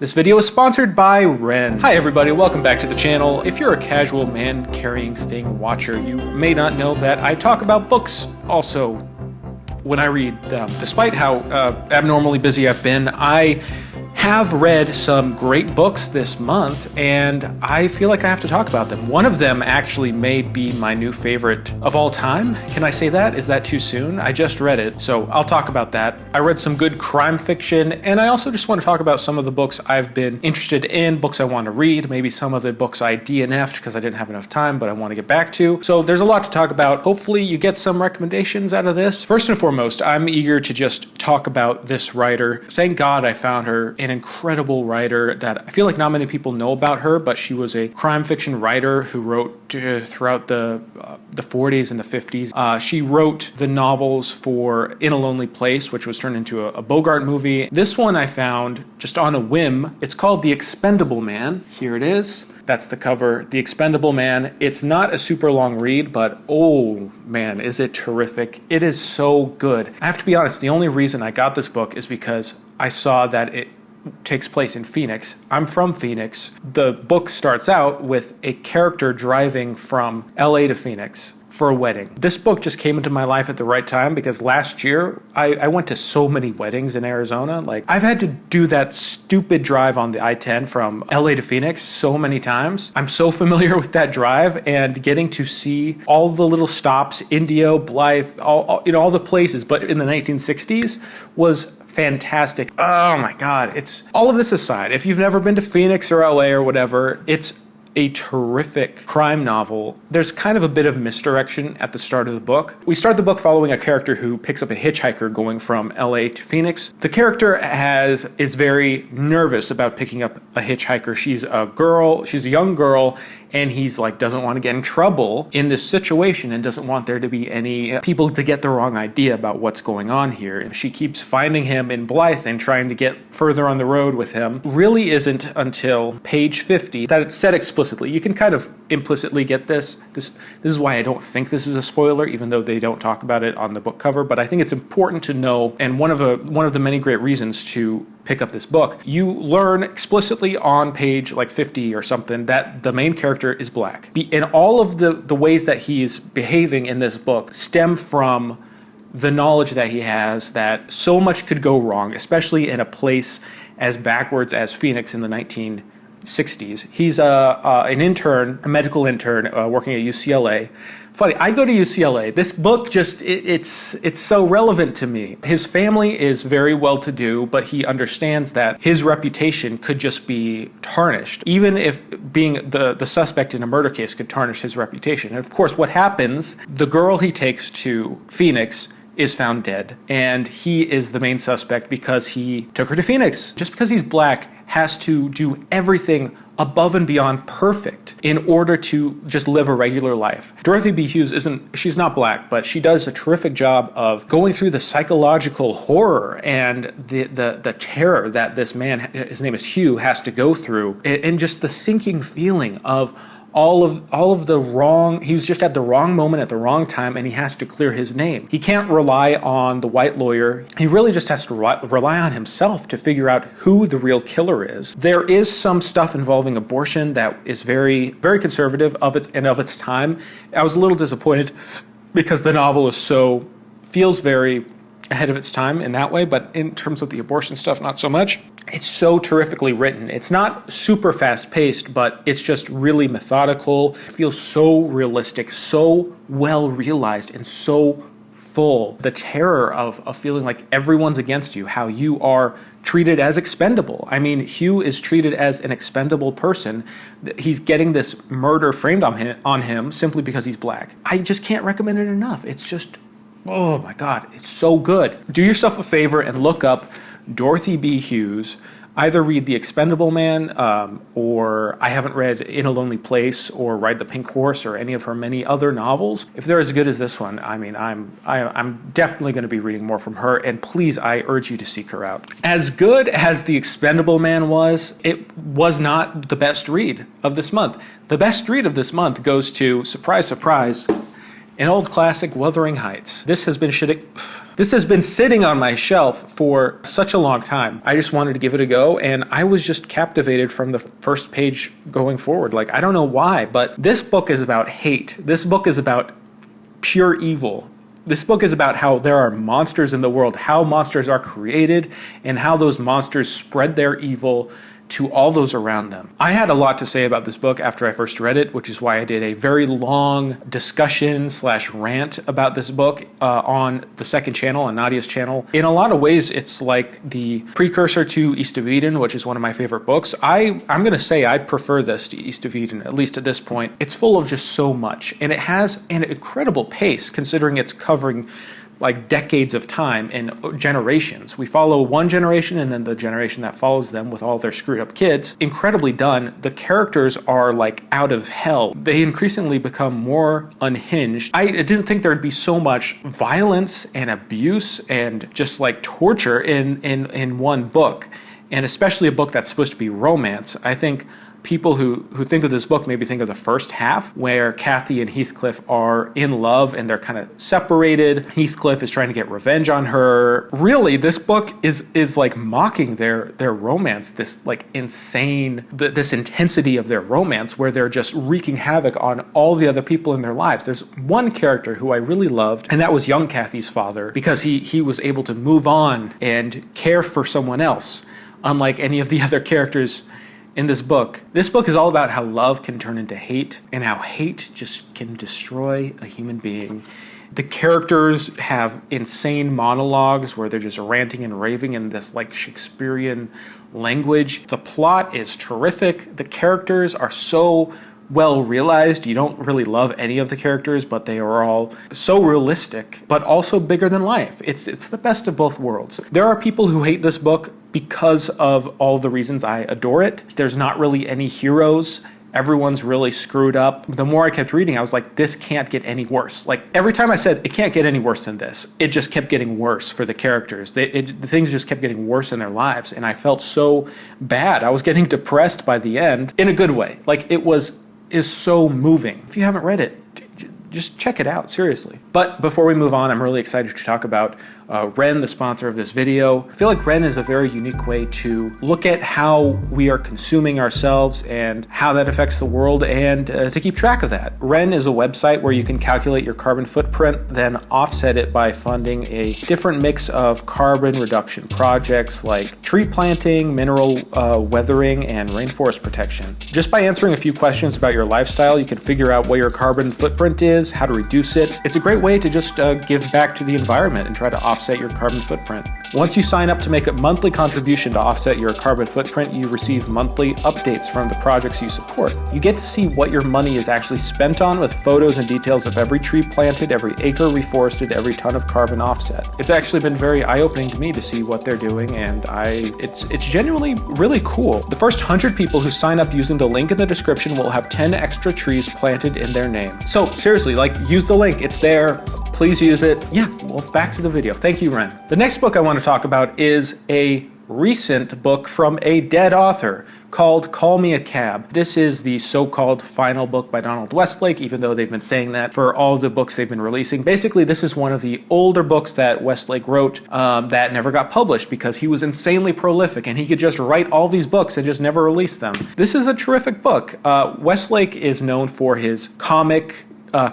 This video is sponsored by Ren. Hi everybody, welcome back to the channel. If you're a casual man-carrying thing watcher, you may not know that I talk about books also when I read them. Despite how abnormally busy I've been, I have read some great books this month, and I feel like I have to talk about them. One of them actually may be my new favorite of all time. Can I say that? Is that too soon? I just read it, so I'll talk about that. I read some good crime fiction, and I also just want to talk about some of the books I've been interested in, books I want to read, maybe some of the books I DNF'd because I didn't have enough time, but I want to get back to. So there's a lot to talk about. Hopefully you get some recommendations out of this. First and foremost, I'm eager to just talk about this writer. Thank God I found her an incredible writer that I feel like not many people know about her, but she was a crime fiction writer who wrote throughout the 40s and the 50s. She wrote the novels for In a Lonely Place, which was turned into a Bogart movie. This one I found just on a whim. It's called The Expendable Man. Here it is. That's the cover, The Expendable Man. It's not a super long read, but oh man, is it terrific. It is so good. I have to be honest, the only reason I got this book is because I saw that it takes place in Phoenix. I'm from Phoenix. The book starts out with a character driving from LA to Phoenix for a wedding. This book just came into my life at the right time because last year I went to so many weddings in Arizona. Like, I've had to do that stupid drive on the I-10 from LA to Phoenix so many times. I'm so familiar with that drive, and getting to see all the little stops, Indio, Blythe, all the places, but in the 1960s was fantastic. Oh my God. It's all of this aside. If you've never been to Phoenix or LA or whatever, it's a terrific crime novel. There's kind of a bit of misdirection at the start of the book. We start the book following a character who picks up a hitchhiker going from LA to Phoenix. The character is very nervous about picking up a hitchhiker. She's a young girl, and he's like, doesn't want to get in trouble in this situation and doesn't want there to be any people to get the wrong idea about what's going on here. And she keeps finding him in Blythe and trying to get further on the road with him. Really isn't until page 50 that it's said explicitly. You can kind of implicitly get this. This is why I don't think this is a spoiler, even though they don't talk about it on the book cover, but I think it's important to know, and one of the many great reasons to pick up this book. You learn explicitly on page like 50 or something that the main character is black. And all of the ways that he's behaving in this book stem from the knowledge that he has that so much could go wrong, especially in a place as backwards as Phoenix in the 1960s. He's an intern, a medical intern working at UCLA. Funny, I go to UCLA. This book just, it's so relevant to me. His family is very well-to-do, but he understands that his reputation could just be tarnished, even if being the suspect in a murder case could tarnish his reputation. And of course, what happens, the girl he takes to Phoenix is found dead, and he is the main suspect because he took her to Phoenix. Just because he's black has to do everything above and beyond perfect in order to just live a regular life. Dorothy B. Hughes she's not black, but she does a terrific job of going through the psychological horror and the terror that this man, his name is Hugh, has to go through, and just the sinking feeling of all of the wrong. He was just at the wrong moment at the wrong time, and he has to clear his name. He can't rely on the white lawyer. He really just has to rely on himself to figure out who the real killer is. There is some stuff involving abortion that is very, very conservative of its time. I was a little disappointed because the novel feels very ahead of its time in that way, but in terms of the abortion stuff, not so much. It's so terrifically written. It's not super fast-paced, but it's just really methodical. It feels so realistic, so well realized, and so full. The terror of feeling like everyone's against you, how you are treated as expendable. I mean, Hugh is treated as an expendable person. He's getting this murder framed on him simply because he's black. I just can't recommend it enough. It's just, oh my God, it's so good. Do yourself a favor and look up Dorothy B. Hughes. Either read The Expendable Man, or I haven't read In a Lonely Place or Ride the Pink Horse or any of her many other novels. If they're as good as this one, I mean, I'm definitely going to be reading more from her, and please, I urge you to seek her out. As good as The Expendable Man was, it was not the best read of this month. The best read of this month goes to, surprise, surprise, An old classic, Wuthering Heights. This has been sitting on my shelf for such a long time. I just wanted to give it a go, and I was just captivated from the first page going forward. Like, I don't know why, but this book is about hate. This book is about pure evil. This book is about how there are monsters in the world, how monsters are created, and how those monsters spread their evil to all those around them. I had a lot to say about this book after I first read it, which is why I did a very long discussion / rant about this book on the second channel, on Nadia's channel. In a lot of ways, it's like the precursor to East of Eden, which is one of my favorite books. I'm going to say I prefer this to East of Eden, at least at this point. It's full of just so much, and it has an incredible pace considering it's covering like decades of time and generations. We follow one generation and then the generation that follows them with all their screwed up kids. Incredibly done. The characters are like out of hell. They increasingly become more unhinged. I didn't think there'd be so much violence and abuse and just like torture in one book, and especially a book that's supposed to be romance. I think people who think of this book maybe think of the first half where Kathy and Heathcliff are in love and they're kind of separated. Heathcliff is trying to get revenge on her. Really, this book is like mocking their romance, this like insane, this intensity of their romance where they're just wreaking havoc on all the other people in their lives. There's one character who I really loved, and that was young Kathy's father, because he was able to move on and care for someone else, unlike any of the other characters in this book. This book is all about how love can turn into hate and how hate just can destroy a human being. The characters have insane monologues where they're just ranting and raving in this like Shakespearean language. The plot is terrific. The characters are so well realized. You don't really love any of the characters, but they are all so realistic, but also bigger than life. It's the best of both worlds. There are people who hate this book because of all the reasons I adore it. There's not really any heroes. Everyone's really screwed up. The more I kept reading, I was like, this can't get any worse. Like, every time I said, it can't get any worse than this, it just kept getting worse for the characters. The things just kept getting worse in their lives, and I felt so bad. I was getting depressed by the end, in a good way. Like, is so moving. If you haven't read it, just check it out, seriously. But before we move on, I'm really excited to talk about Ren, the sponsor of this video. I feel like Ren is a very unique way to look at how we are consuming ourselves and how that affects the world, and to keep track of that. Ren is a website where you can calculate your carbon footprint, then offset it by funding a different mix of carbon reduction projects like tree planting, mineral weathering, and rainforest protection. Just by answering a few questions about your lifestyle, you can figure out what your carbon footprint is, how to reduce it. It's a great way to just give back to the environment and try to offset your carbon footprint. Once you sign up to make a monthly contribution to offset your carbon footprint, you receive monthly updates from the projects you support. You get to see what your money is actually spent on, with photos and details of every tree planted, every acre reforested, every ton of carbon offset. It's actually been very eye-opening to me to see what they're doing, and it's genuinely really cool. The first 100 people who sign up using the link in the description will have 10 extra trees planted in their name. So seriously, like, use the link. It's there. Please use it. Yeah, well, back to the video. Thank you, Ren. The next book I want to talk about is a recent book from a dead author called Call Me a Cab. This is the so-called final book by Donald Westlake, even though they've been saying that for all the books they've been releasing. Basically, this is one of the older books that Westlake wrote that never got published because he was insanely prolific and he could just write all these books and just never release them. This is a terrific book. Westlake is known for his comic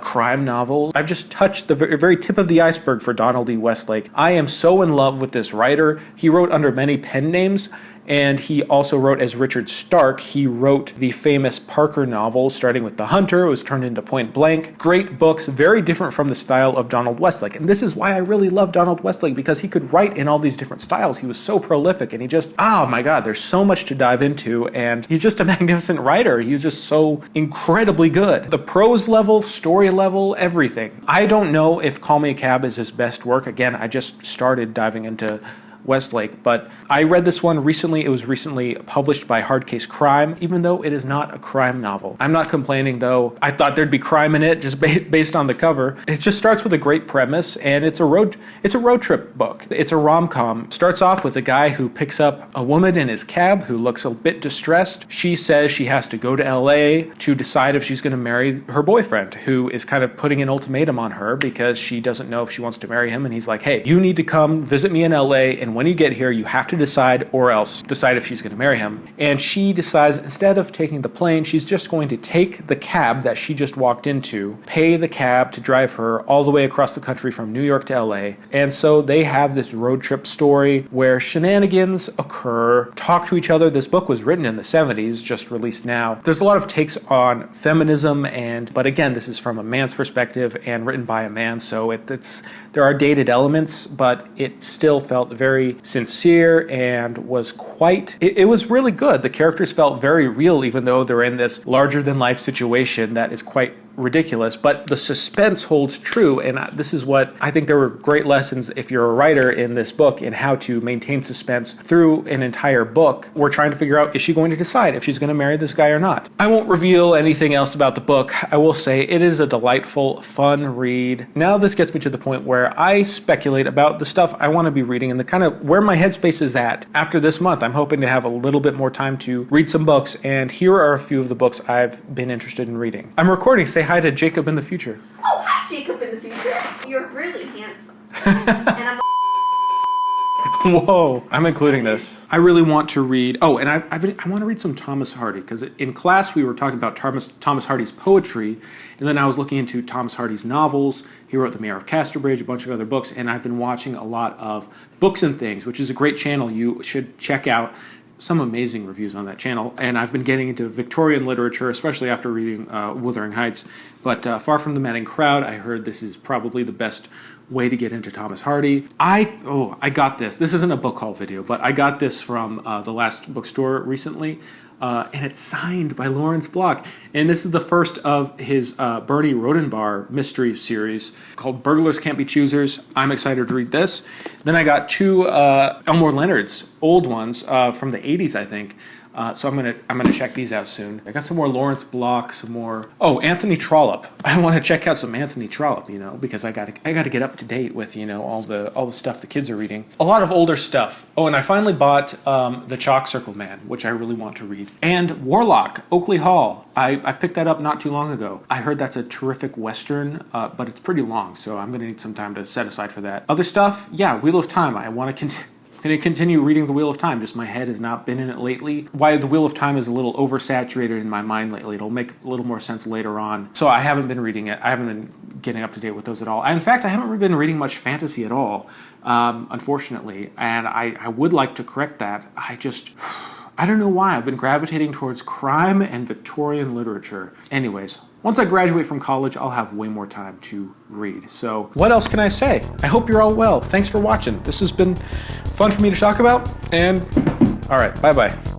crime novel. I've just touched the very tip of the iceberg for Donald E. Westlake. I am so in love with this writer. He wrote under many pen names, and he also wrote as Richard Stark. He wrote the famous Parker novel, starting with The Hunter. It was turned into Point Blank. Great books, very different from the style of Donald Westlake. And this is why I really love Donald Westlake, because he could write in all these different styles. He was so prolific, and he just, oh my God, there's so much to dive into, and he's just a magnificent writer. He's just so incredibly good. The prose level, story level, everything. I don't know if Call Me a Cab is his best work. Again, I just started diving into Westlake. But I read this one recently. It was recently published by Hard Case Crime, even though it is not a crime novel. I'm not complaining, though. I thought there'd be crime in it just based on the cover. It just starts with a great premise, and it's a road trip book. It's a rom-com. Starts off with a guy who picks up a woman in his cab who looks a bit distressed. She says she has to go to LA to decide if she's going to marry her boyfriend, who is kind of putting an ultimatum on her because she doesn't know if she wants to marry him. And he's like, hey, you need to come visit me in LA, and when you get here, you have to decide, or else decide if she's going to marry him. And she decides, instead of taking the plane, she's just going to take the cab that she just walked into, pay the cab to drive her all the way across the country from New York to LA. And so they have this road trip story where shenanigans occur, talk to each other. This book was written in the 70s, just released now. There's a lot of takes on feminism, but again, this is from a man's perspective and written by a man, so there are dated elements, but it still felt very sincere and was it was really good. The characters felt very real, even though they're in this larger-than-life situation that is quite ridiculous, but the suspense holds true, and this is what I think there were great lessons if you're a writer in this book in how to maintain suspense through an entire book. We're trying to figure out, is she going to decide if she's going to marry this guy or not? I won't reveal anything else about the book. I will say it is a delightful, fun read. Now this gets me to the point where I speculate about the stuff I want to be reading and the kind of where my headspace is at after this month. I'm hoping to have a little bit more time to read some books, and here are a few of the books I've been interested in reading. I'm recording. Say hi to Jacob in the future. Oh, hi, Jacob in the future. You're really handsome. And I'm Whoa, I'm including this. I really want to read, I want to read some Thomas Hardy, because in class we were talking about Thomas Hardy's poetry, and then I was looking into Thomas Hardy's novels. He wrote The Mayor of Casterbridge, a bunch of other books, and I've been watching a lot of Books and Things, which is a great channel you should check out. Some amazing reviews on that channel, and I've been getting into Victorian literature, especially after reading Wuthering Heights. But Far From the Madding Crowd, I heard this is probably the best way to get into Thomas Hardy. I got this. This isn't a book haul video, but I got this from the last bookstore recently, and it's signed by Lawrence Block. And this is the first of his Bernie Rodenbar mystery series called Burglars Can't Be Choosers. I'm excited to read this. Then I got two Elmore Leonard's old ones from the 80s, I think. So I'm gonna check these out soon. I got some more Lawrence Block, some more. Oh, Anthony Trollope. I want to check out some Anthony Trollope, because I gotta get up to date with all the stuff the kids are reading. A lot of older stuff. Oh, and I finally bought The Chalk Circle Man, which I really want to read, and Warlock, Oakley Hall. I picked that up not too long ago. I heard that's a terrific Western, but it's pretty long, so I'm gonna need some time to set aside for that. Other stuff, yeah, Wheel of Time. I want to going to continue reading The Wheel of Time, just my head has not been in it lately. Why The Wheel of Time is a little oversaturated in my mind lately. It'll make a little more sense later on. So I haven't been reading it. I haven't been getting up to date with those at all. In fact, I haven't been reading much fantasy at all, unfortunately. And I would like to correct that. I don't know why. I've been gravitating towards crime and Victorian literature. Anyways, once I graduate from college, I'll have way more time to read. So what else can I say? I hope you're all well. Thanks for watching. This has been fun for me to talk about, and all right, bye-bye.